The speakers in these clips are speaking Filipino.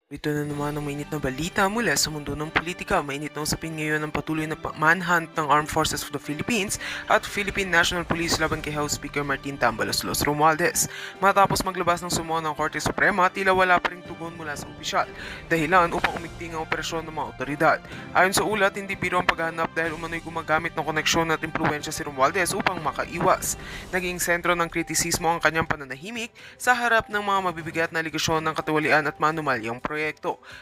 Ito na naman ang mainit na balita mula sa mundo ng politika. Mainit na usapin ngayon ang patuloy na manhunt ng Armed Forces of the Philippines at Philippine National Police laban kay House Speaker Martin Tambalos Romualdez. Matapos maglabas ng sumo ng Korte Suprema, tila wala pa ring tugon mula sa opisyal. Dahilan upang umigting ang operasyon ng mga otoridad. Ayon sa ulat, hindi biro ang paghahanap dahil umano'y gumagamit ng koneksyon at impluensya si Romualdez upang makaiwas. Naging sentro ng kritisismo ang kanyang pananahimik sa harap ng mga mabibigat na aligasyon ng katiwalian at manumalyang proyekto.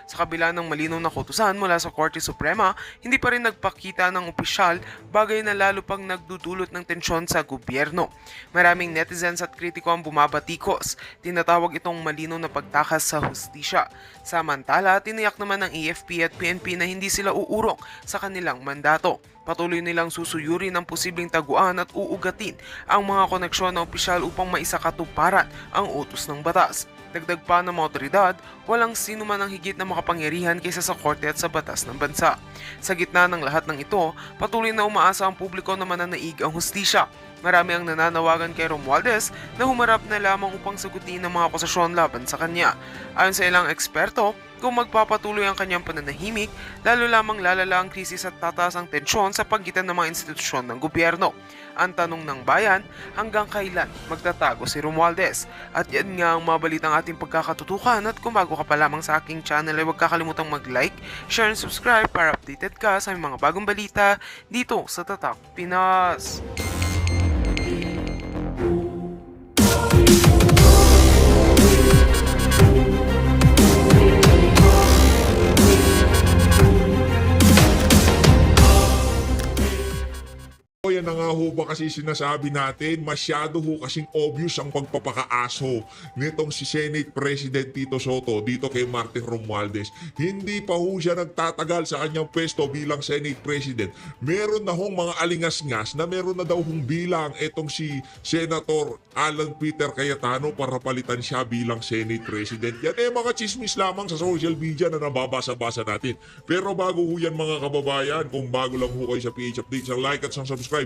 Sa kabila ng malinaw na kutusan mula sa Korte Suprema, hindi pa rin nagpakita ng opisyal, bagay na lalo pang nagdudulot ng tensyon sa gobyerno. Maraming netizens at kritiko ang bumabatikos. Tinatawag itong malinaw na pagtakas sa hustisya. Samantala, tiniyak naman ng AFP at PNP na hindi sila uurong sa kanilang mandato. Patuloy nilang susuyurin ang posibleng taguan at uugatin ang mga koneksyon na opisyal upang maisakatuparan ang utos ng batas. Dagdag pa ng mga otoridad, walang sino man ang higit na makapangyarihan kaysa sa korte at sa batas ng bansa. Sa gitna ng lahat ng ito, patuloy na umaasa ang publiko na mananaig ang hustisya. Marami ang nananawagan kay Romualdez na humarap na lamang upang sagutin ang mga akusasyon laban sa kanya. Ayon sa ilang eksperto, kung magpapatuloy ang kanyang pananahimik, lalo lamang lalala ang krisis at tataas ang tensyon sa pagitan ng mga institusyon ng gobyerno. Ang tanong ng bayan, hanggang kailan magtatago si Romualdez? At yan nga ang mabalitang ating pagkakatutukan, at kung bago ka pa lamang sa aking channel ay huwag kakalimutang mag-like, share and subscribe para updated ka sa mga bagong balita dito sa Tatak Pinas. O yan na nga ho ba kasi sinasabi natin, masyado ho kasing obvious ang pagpapakaaso nitong si Senate President Tito Soto dito kay Martin Romualdez. Hindi pa ho siya nagtatagal sa kanyang pwesto bilang Senate President. Meron na hong mga alingas-ngas na meron na daw hong bilang itong si Senator Alan Peter Cayetano para palitan siya bilang Senate President. Yan mga chismis lamang sa social media na nababasa-basa natin. Pero bago ho yan mga kababayan, kung bago lang ho kayo sa PH Updates, ang like at subscribe.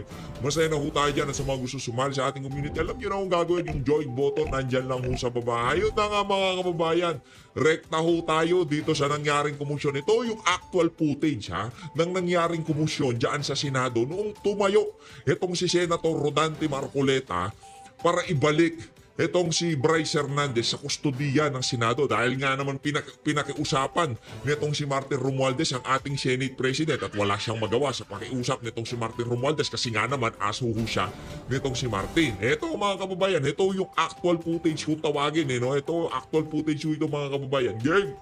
Masaya na ho tayo dyan at sa mga gusto sumali sa ating community. Alam nyo na kung gagawin, yung join button nandyan lang ho sa baba. Ayun na nga mga kababayan, rekta ho tayo dito sa nangyaring komusyon. Ito yung actual footage ng nangyaring komusyon dyan sa Senado noong tumayo itong si Senator Rodante Marcoleta para ibalik itong si Bryce Hernandez sa kustodiya ng Senado dahil nga naman pinakiusapan nitong si Martin Romualdez ang ating Senate President at wala siyang magawa sa pakiusap nitong si Martin Romualdez kasi nga naman asuho siya nitong si Martin. Ito mga kababayan, ito yung actual footage kung tawagin no? Ito actual footage ito mga kababayan. Game!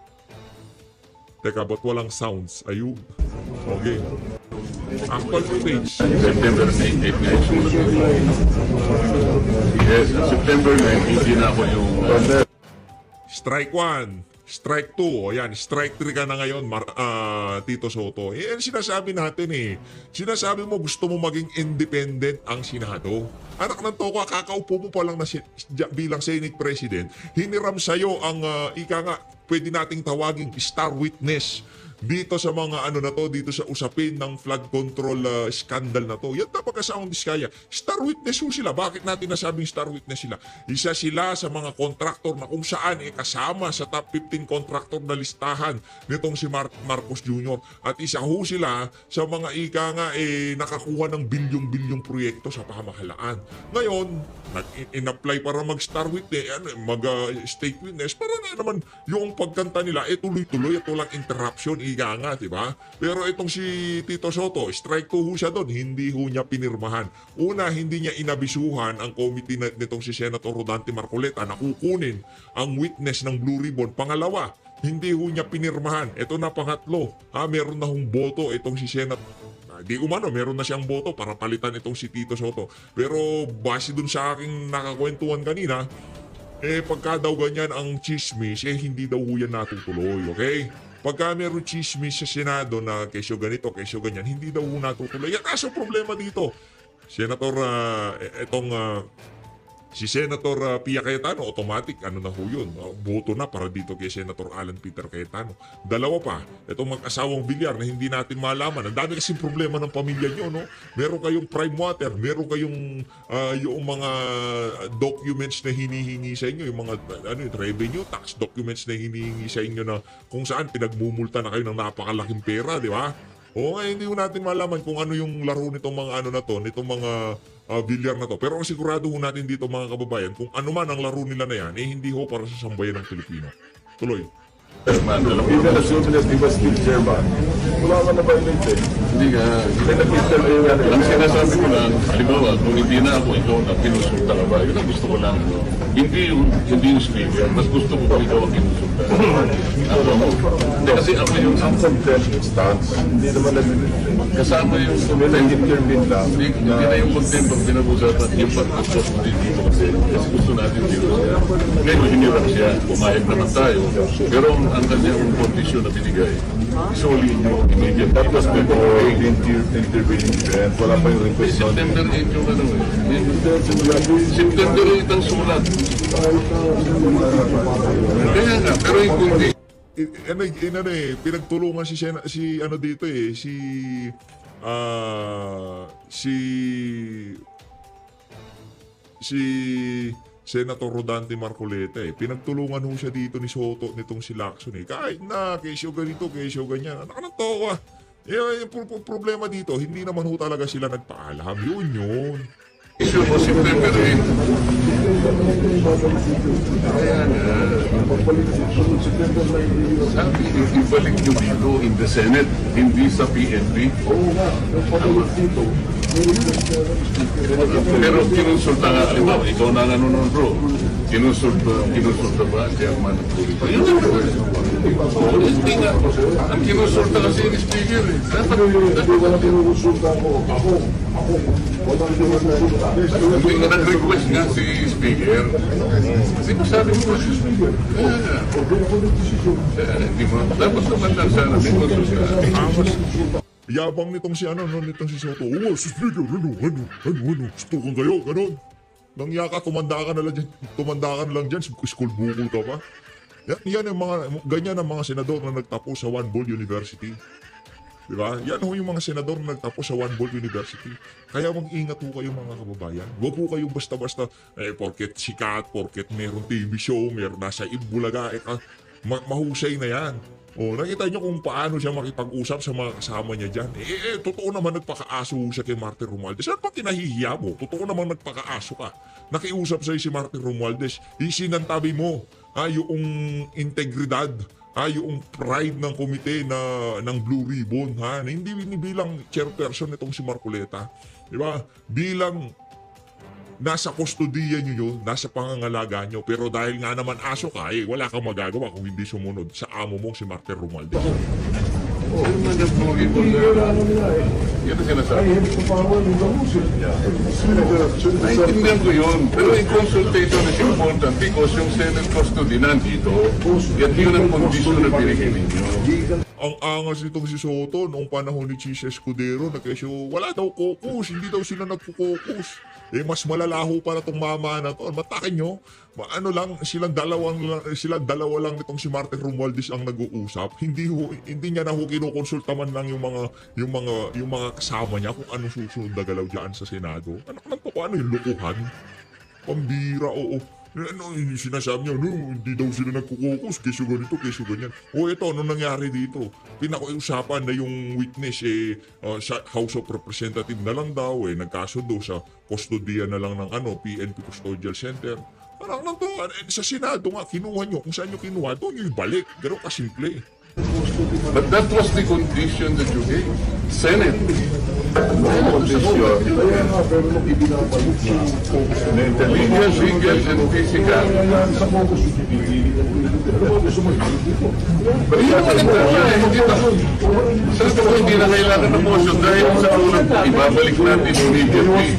Teka, ba't walang sounds? Ayun. Okay. Actual footage. September 8 Yes, September 9, hindi na ako yung... Strike 1, strike 2, o yan, strike 3 ka na ngayon, Tito Soto. Yan sinasabi natin Sinasabi mo gusto mo maging independent ang Senado. Anak ng toko, kakaupo mo pa lang na bilang Senate President, hiniram sa'yo ang, pwede nating tawaging star witness dito sa mga na to, dito sa usapin ng flood control scandal na to. Yan dapat sa akong diskaya. Star witness ho sila. Bakit natin nasabing star witness sila? Isa sila sa mga contractor na kung saan kasama sa top 15 contractor na listahan nitong si Marcos Jr. At isa ho sila sa mga nakakuha ng bilyong-bilyong proyekto sa pamahalaan. Ngayon, in-apply para mag-star witness, mag-state witness, para na naman yung pagkanta nila, tuloy-tuloy at walang interruption, nga, diba? Pero itong si Tito Soto, strike 2 ho siya doon, hindi ho niya pinirmahan. Una, hindi niya inabisuhan ang committee nitong si Senator Rodante Marcoleta na kukunin ang witness ng Blue Ribbon. Pangalawa, hindi ho niya pinirmahan. Ito na pangatlo, meron na hong boto itong si Senator. Di umano, meron na siyang boto para palitan itong si Tito Soto. Pero base dun sa aking nakakwentuhan kanina, pagka daw ganyan ang chismis, hindi daw yan natutuloy, okay? Pagka meron chismis sa Senado na kesyo ganito, kesyo ganyan, hindi daw natutuloy. Yan kaso problema dito. Senator, Si Senator Pia Cayetano, automatic, ano na ho yun, boto na para dito kay Senator Alan Peter Cayetano. Dalawa pa, itong mag-asawang Villar na hindi natin malaman. Ang dami kasing problema ng pamilya nyo, no? Meron kayong prime water, meron kayong yung mga documents na hinihingi sa inyo, yung mga revenue tax documents na hinihingi sa inyo na kung saan pinagmumulta na kayo ng napakalaking pera, di ba? O nga, hindi ko natin malaman kung ano yung laro nitong mga ano na to, nitong mga Villar na to. Pero ang sigurado ho natin dito mga kababayan, kung ano man ang laro nila na yan, hindi ho para sa sambayan ng Pilipino. Tuloy. Chairman, alam mo, Even assuming that he was still chairman, wala ka na violate eh. hindi ka. Ang sinasabi ko lang, halimbawa, kung hindi na ako ikaw na pinusulta ka ba, yun ang gusto ko lang. Hindi yung speaker, mas gusto ko kung ikaw ang pinusulta. Ako mo. Hindi, kasi ako yung Ang contempt stance, hindi naman nag-relate. kasama yung Nag-intervene lang. Hindi na yung content ang pinag-usapan, yung pag-usap mo dito kasi gusto natin dito. Ngayon, hinirap siya, pumayag naman tayo. Pero ang kanyang kondisyon na binigay, solely yung immediate. That was before the intervening event. Wala pa yung request on. September 8 yung ano eh. September 8 ang sulat. Kaya nga, pero yung kundi. Pinagtulungan si ano dito eh, si Senator Rodante Marcoleta eh. Pinagtulungan ho siya dito ni Soto nitong si Lacson eh. Kahit na, kesyo ganito, kesyo ganyan. Anak ng toka. Yung problema dito, hindi naman ho talaga sila nagpaalam. Yun. Issue mo September 8. Kaya nga, sabi, ibalik nyo dito in the Senate, hindi sa PNP. Pero kinonsulta nga, halimbawa, ikaw na nga nun bro. Kinonsulta ba ang chairman ng Pulito? Yun ang hindi nga. Ang kinonsulta kasi yung speaker eh. Walang pinukonsulta ako. Walang pinukonsulta. Hindi nga nag-request nga si speaker. Kasi ba sabi mo si speaker? Hindi mo. Tapos naman lang sana may konsulta. Yabang nitong si Soto. Oh, si Speaker, ano, stukan kayo, ganon. Nangya ka, tumanda ka na lang dyan, school bukol ka pa. Yan yung ganyan ang mga senador na nagtapos sa One Ball University. Diba? Yan ho yung mga senador na nagtapos sa One Ball University. Kaya mag-ingat ho kayo mga kababayan. Huwag ho kayong basta-basta, porket sikat, porket meron TV show, meron nasa Ibulaga, mahusay na yan. Nakita nyo kung paano siya makipag-usap sa mga kasama niya dyan. Totoo naman nagpaka-aso siya kay Martin Romualdez. Ano pa kinahihiya mo? Totoo naman nagpaka-aso ka. Nakiusap sa'yo si Martin Romualdez. Isinantabi mo yung integridad, yung pride ng komite ng Blue Ribbon. Na hindi bilang chairperson itong si Marcoleta. Diba? Bilang nasa kustodiya nyo yun, nasa pangangalaga nyo, pero dahil nga naman aso ka, wala kang magagawa kung hindi sumunod sa amo mong si Martin Romualdez. Yan ang sinasabi. Naintindihan ko yun. Pero yung consultation is important because yung Senate custody nandito, yun ang kondisyon na binigay ninyo. Ang angas nitong si Soto noong panahon ni Chis Escudero na kesyo wala daw caucus, hindi daw sila nagpo-caucus. Mas malalaho pa na itong mama na to. Matakin nyo, silang dalawa lang nitong si Martin Romualdez ang nag-uusap. Hindi niya na kinukonsulta man lang yung mga kasama niya kung anong susunod na galaw dyan sa Senado. Ano yung lukuhan? Pambira, oo. Sinasabi niya, hindi daw sila nagkukukus, kesyo ganito, kesyo ganyan. Ito, ano nangyari dito? Pinakiusapan na yung witness, sa House of Representative na lang daw, nagkasundo sa kustodiya na lang ng PNP Custodial Center. Sa Senado nga, kinuha nyo. Kung saan nyo kinuha, doon nyo ibalik. Gano'n kasimple. But that was the condition that you gave. Senate. Legal, and physical. Sabi ko, hindi na kailangan ng motion dahil sa unang ibabalik natin immediately.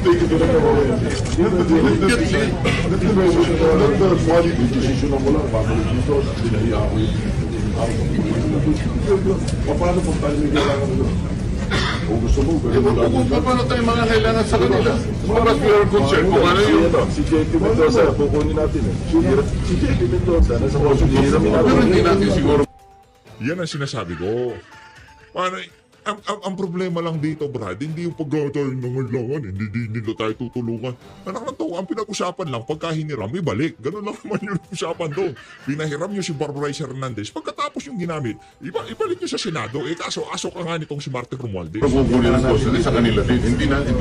Paano po tayo may kailangan doon? Kung gusto mo, Eh, paano tayo mga kailangan sa kanila? Para we are concerned kung ano yung... si JP Mendoza, kukunin natin eh. Si JP Mendoza, nasa motion, hihiramin Pero natin. hindi natin siguro Yan ang sinasabi ko. Paano, ang problema lang dito, Brad, hindi yung pagkatayo ng langan, hindi nila tayo tutulungan. Anak na to, ang pinag-usapan lang, pagka hiniram, ibalik. Ganun lang naman yung usapan doon. Pinahiram nyo si Barbara Hernandez, pagkatapos yung ginamit, ibalik nyo sa Senado. Eh kaso, aso ka nga nitong si Martin Romualdez. magugulit ang boss sa kanila din. Hindi natin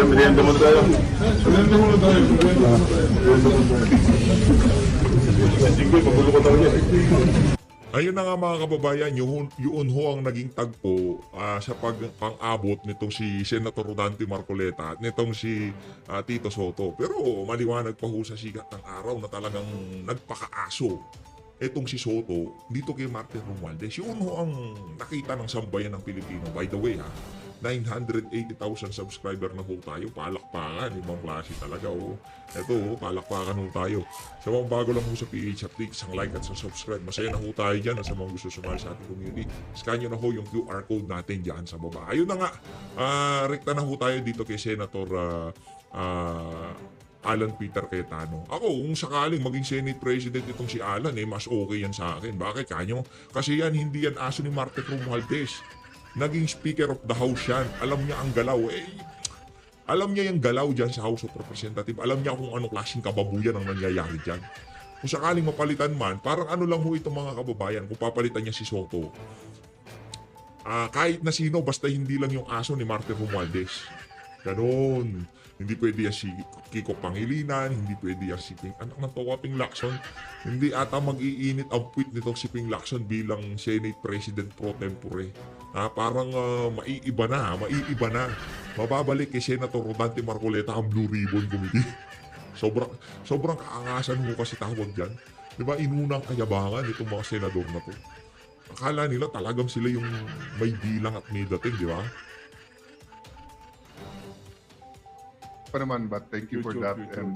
Merienda mo tayo. Sige, magulo ko talaga. Ayun na nga mga kababayan, yun ho ang naging tagpo sa pang-abot nitong si Senator Rodante Marcoleta at nitong si Tito Soto. Pero maliwanag pa ho sa sikat ng araw na talagang nagpakaaso etong si Soto dito kay Martin Romualdez. Yun ho ang nakita ng sambayan ng Pilipino. By the way 980,000 subscriber na ho tayo. Palakpakan, ibang klase talaga Ito palakpakan ho tayo. Sa mga bago lang ho sa PH Update, isang like at sa subscribe. Masaya na ho tayo dyan sa mga gusto sumali sa ating community. Scan nyo na ho yung QR code natin dyan sa baba. Ayun na nga, rekta na ho tayo dito kay Senator Alan Peter Cayetano. Ako, kung sakaling maging Senate President itong si Alan, mas okay yan sa akin. Bakit kanyo? Kasi yan, hindi yan aso ni Martin Romualdez. Naging Speaker of the House yan. Alam niya ang galaw. Alam niya yung galaw dyan sa House of Representatives. Alam niya kung anong klaseng kababuyan ang nangyayari dyan. Kung sakaling mapalitan man, parang ano lang ho itong mga kababayan, kung papalitan niya si Soto. Kahit na sino, basta hindi lang yung aso ni Martin Romualdez. Ganon. Hindi pwede yan si Kiko Pangilinan, hindi pwede yan si anak ng Towa Ping Lacson. Hindi ata mag-iinit ang puwit nitong si Ping Lacson bilang Senate President pro tempore. Parang maiiba na. Mababalik kay Senator Rodante Marcoleta ang Blue Ribbon Committee. sobrang kaangasan mo kasi tawag dyan. Diba, inunang kayabangan itong mga senador na to. Akala nila talagang sila yung may bilang at may dating, di ba? Pa naman, but thank you for that. And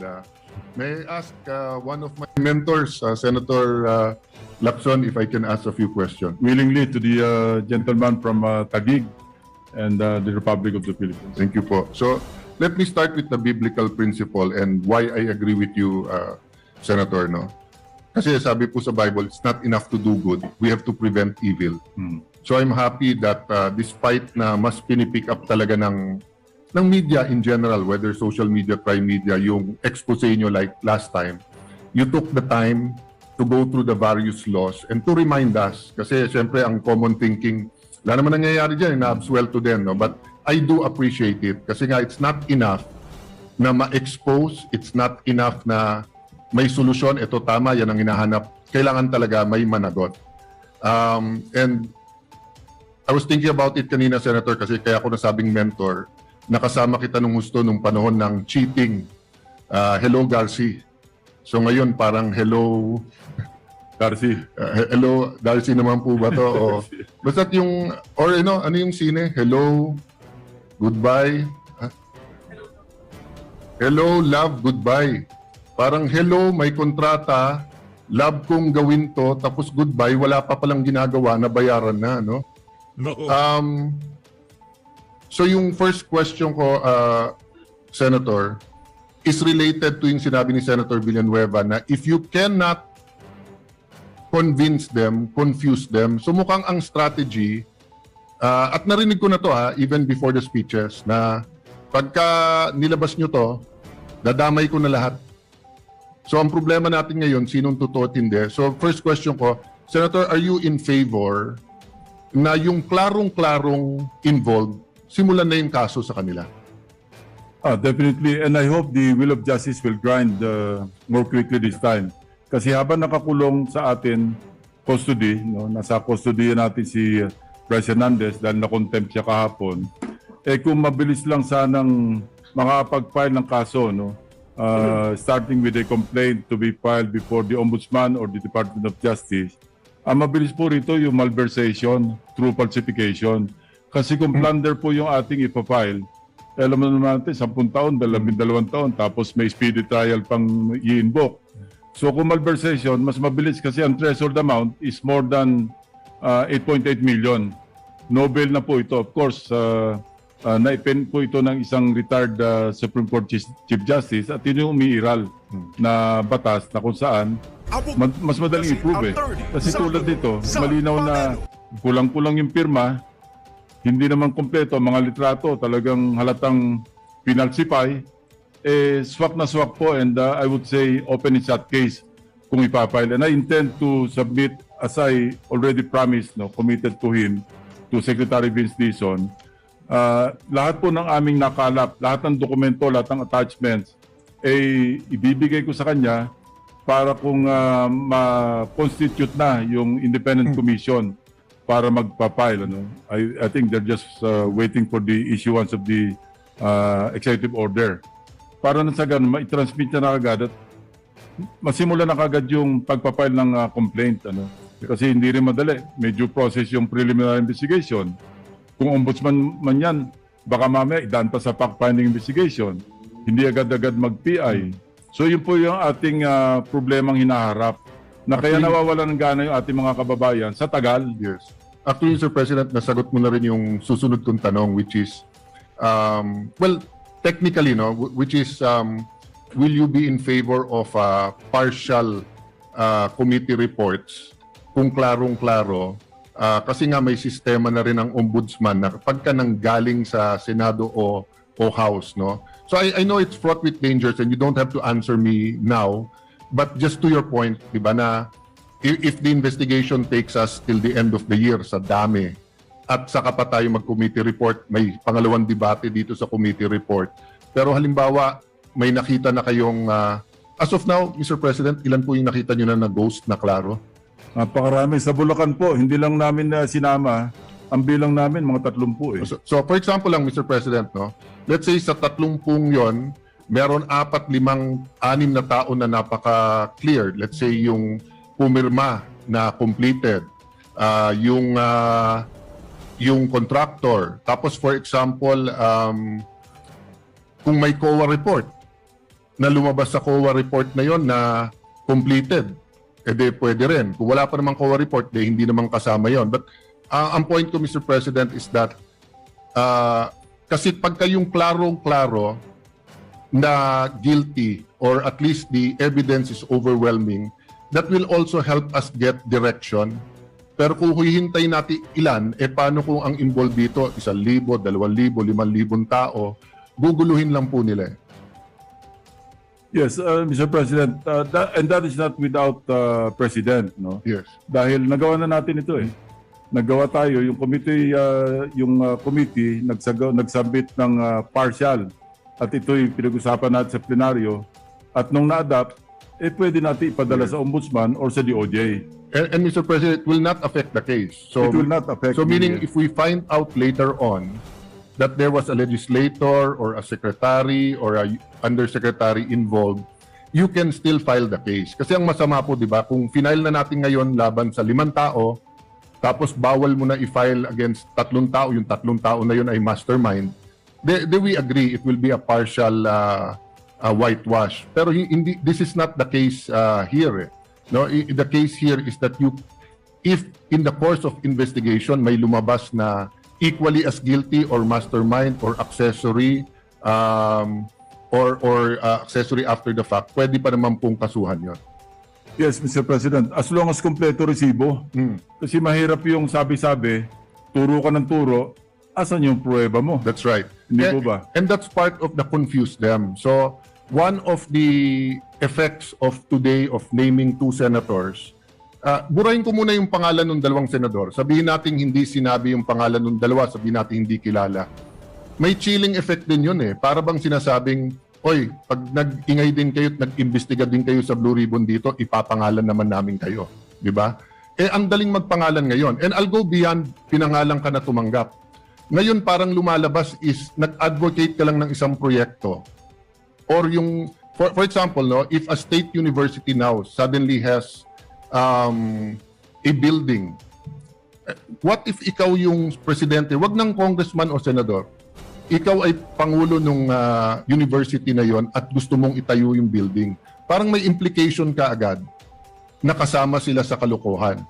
may I ask one of my mentors, Senator Lacson, if I can ask a few questions. Willingly to the gentleman from Taguig and the Republic of the Philippines. Thank you po. So, let me start with the biblical principle and why I agree with you, Senator, no? Kasi sabi po sa Bible, it's not enough to do good. We have to prevent evil. So, I'm happy that despite na mas pinipick up talaga ng media in general, whether social media, crime media, yung expose nyo like last time, you took the time to go through the various laws and to remind us, kasi syempre ang common thinking, wala naman nangyayari dyan, na-absuelto din, no? But I do appreciate it kasi nga it's not enough na ma-expose, it's not enough na may solusyon, ito tama, yan ang hinahanap. Kailangan talaga may managot. And I was thinking about it kanina, Senator, kasi kaya ako nasabing mentor, nakasama kita nung gusto nung panahon ng cheating. Hello, Garci. So ngayon parang hello, Darcy. hello, Darcy naman po ba to? O, basta yung, or ano yung sine? Hello, goodbye. Hello, love, goodbye. Parang hello, may kontrata, love kong gawin to, tapos goodbye, wala pa palang ginagawa, nabayaran na, no? Nako. So yung first question ko, Senator, is related to yung sinabi ni Senator Villanueva na if you cannot convince them, confuse them, so mukhang ang strategy, at narinig ko na to even before the speeches, na pagka nilabas nyo to, dadamay ko na lahat. So ang problema natin ngayon, sinong totoo at hindi. So first question ko, Senator, are you in favor na yung klarong-klarong involved, simulan na yung kaso sa kanila? Definitely, and I hope the will of justice will grind more quickly this time. Kasi habang nakakulong sa atin, custody, no, nasa custody natin si Bryce Hernandez dahil na-contempt siya kahapon, kung mabilis lang sanang makapag-file ng kaso, no, starting with a complaint to be filed before the Ombudsman or the Department of Justice, mabilis po rito yung malversation through falsification. Kasi kung plunder po yung ating ipafile, alam mo naman natin, 10 taon, 12 taon, tapos may speedy trial pang i-invoke. So kung malversation, mas mabilis kasi ang threshold amount is more than 8.8 million. No bail na po ito. Of course, naipen po ito ng isang retired Supreme Court Chief Justice at yun yung umiiral na batas na kung saan mas madaling i-prove eh. Kasi tulad dito, malinaw na kulang-kulang yung pirma, hindi naman kompleto, mga litrato, talagang halatang pinalsify, swak na swak po and I would say open and shut case kung ipapile. And I intend to submit, as I already promised, committed to him, to Secretary Vince Dizon, lahat po ng aming nakalap, lahat ng dokumento, lahat ng attachments, ibibigay ko sa kanya para kung ma-constitute na yung independent commission para magpapile. I think they're just waiting for the issuance of the executive order. Para na sa ganun, ma-transmit na agad at masimula na kagad yung pagpapile ng complaint. Kasi hindi rin madali. May due process yung preliminary investigation. Kung ombudsman man yan, baka mamaya idaan pa sa fact-finding investigation. Hindi agad-agad mag-PI. So yun po yung ating problemang hinaharap. Na kaya nawawalan ng gana yung ating mga kababayan sa tagal. Yes. Actually, Mr. President, nasagot mo na rin yung susunod kong tanong, which is, well, technically, which is, will you be in favor of partial committee reports kung klarong-klaro? Kasi nga may sistema na rin ang ombudsman na pagka nang galing sa Senado o House, no? So I know it's fraught with dangers and you don't have to answer me now, but just to your point, di ba, na if the investigation takes us till the end of the year sa dami, at saka pa tayo mag-committee report, may pangalawang debate dito sa committee report. Pero halimbawa, may nakita na kayong, as of now, Mr. President, ilan po yung nakita nyo na ghost na klaro? Napakarami. Sa Bulacan po, hindi lang namin sinama. Ang bilang namin, mga 30 eh. So for example lang, Mr. President, no? Let's say sa 30 yon, meron 4, 5, 6 na tao na napaka-clear. Let's say yung pumirma na completed, yung contractor. Tapos for example, kung may COA report na lumabas sa COA report na yon na completed, pwede rin. Kung wala pa namang COA report, hindi naman kasama yon. But ang point ko, Mr. President, is that kasi pagka yung klarong-klaro na guilty or at least the evidence is overwhelming, that will also help us get direction. Pero kung hihintay natin ilan, paano kung ang involved dito, 1,000, 2,000, 5,000 tao, guguluhin lang po nila. Yes, Mr. President, and that is not without President, no? Yes. Dahil nagawa na natin ito eh. Nagawa tayo, yung committee nagsubmit ng partial at ito'y pinag-usapan natin sa plenaryo at nung na-adapt, pwede natin ipadala sa ombudsman or sa DOJ. And Mr. President, it will not affect the case. So, It will not affect So meaning the- if we find out later on that there was a legislator or a secretary or a undersecretary involved, you can still file the case. Kasi ang masama po, di ba, kung final na natin ngayon laban sa 5 tao, tapos bawal mo na i-file against 3 tao, yung 3 tao na yun ay mastermind, then we agree it will be a partial whitewash. Pero hindi, this is not the case here. No, the case here is that if in the course of investigation may lumabas na equally as guilty or mastermind or accessory or accessory after the fact, pwede pa naman pong kasuhan yon. Yes, Mr. President, as long as kompleto resibo. Kasi mahirap yung sabi-sabi, turo ka ng turo, asan yung pruweba mo? That's right. Hindi And- po ba? And that's part of the confuse them. So, one of the effects of today of naming 2 senators, burahin ko muna yung pangalan ng 2 senador. Sabihin natin hindi sinabi yung pangalan ng 2, sabihin natin hindi kilala. May chilling effect din yun eh. Para bang sinasabing, oy, pag nag-ingay din kayo at nag-imbestiga din kayo sa Blue Ribbon dito, ipapangalan naman namin kayo. Di ba? Ang daling magpangalan ngayon. And I'll go beyond pinangalan ka na tumanggap. Ngayon parang lumalabas is nag-advocate ka lang ng isang proyekto. Or yung, for example, no, if a state university now suddenly has a building, what if ikaw yung presidente, wag ng congressman o senador, ikaw ay pangulo ng university na yon at gusto mong itayo yung building. parang may implication ka agad na kasama sila sa kalokohan.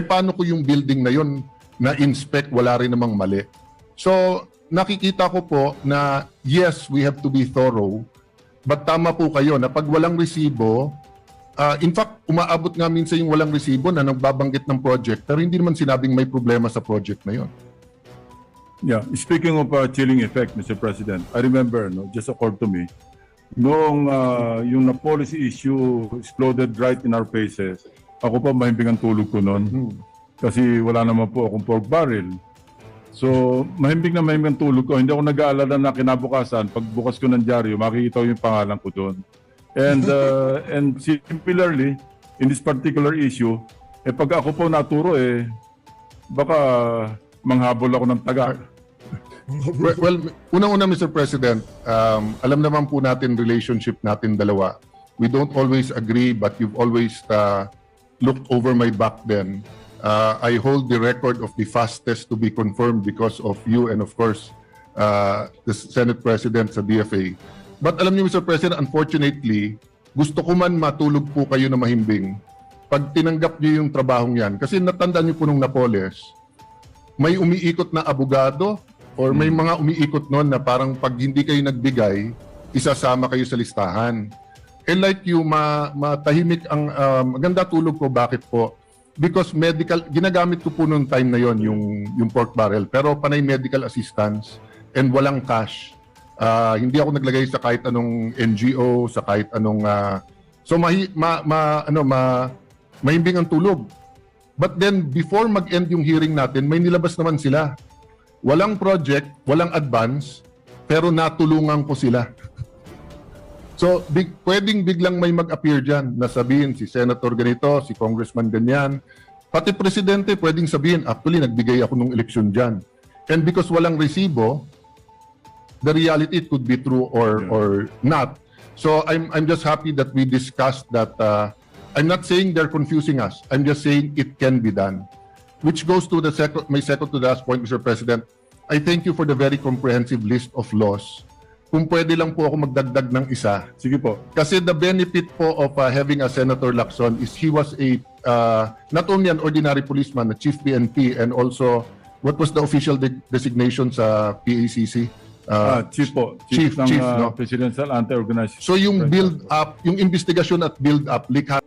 Paano ko yung building na yon na-inspect, wala rin namang mali? So, nakikita ko po na yes, we have to be thorough, but tama po kayo na pag walang resibo, in fact, umaabot nga minsan yung walang resibo na nagbabanggit ng project pero hindi naman sinabing may problema sa project na yon. Yeah, speaking of chilling effect, Mr. President, I remember, no, just occurred to me, noong yung na policy issue exploded right in our faces, ako pa mahimbing ang tulog ko noon. Kasi wala naman po akong pork barrel. So, mahimbing ang tulog ko. Hindi ako nag-aalala na kinabukasan. Pagbukas ko ng dyaryo, makikita ko yung pangalan ko doon. And similarly, in this particular issue, pag ako po naturo, baka manghabol ako ng taga. Well, unang-una, Mr. President, alam naman po natin relationship natin dalawa. We don't always agree, but you've always looked over my back then. I hold the record of the fastest to be confirmed because of you and of course, the Senate President sa DFA. But alam niyo, Mr. President, unfortunately, gusto ko man matulog po kayo na mahimbing pag tinanggap niyo yung trabahong yan. Kasi natandaan niyo po nung Napoles, may umiikot na abogado or may mga umiikot noon na parang pag hindi kayo nagbigay, isasama kayo sa listahan. Like you, matahimik ang maganda tulog ko. Bakit po? Because medical, ginagamit ko po noong time na yon yung pork barrel. Pero panay medical assistance and walang cash. Hindi ako naglagay sa kahit anong NGO, sa kahit anong... so mahimbing ang tulog. But then, before mag-end yung hearing natin, may nilabas naman sila. Walang project, walang advance, pero natulungan ko sila. So, pwedeng biglang may mag-appear dyan na sabihin si Senator ganito, si Congressman ganyan. Pati Presidente pwedeng sabihin, actually, nagbigay ako ng eleksyon dyan. And because walang resibo, the reality it could be true or not. So, I'm just happy that we discussed that. I'm not saying they're confusing us. I'm just saying it can be done. Which goes to my second to last point, Mr. President. I thank you for the very comprehensive list of laws. Kung pwede lang po ako magdagdag ng isa. Sige po. Kasi the benefit po of having a Senator Lacson is he was not only an ordinary policeman, a chief PNP, and also, what was the official designation sa PACC? Chief po. Chief, ng no? Presidential Anti-Organized. So yung build up, yung investigasyon at build up, likha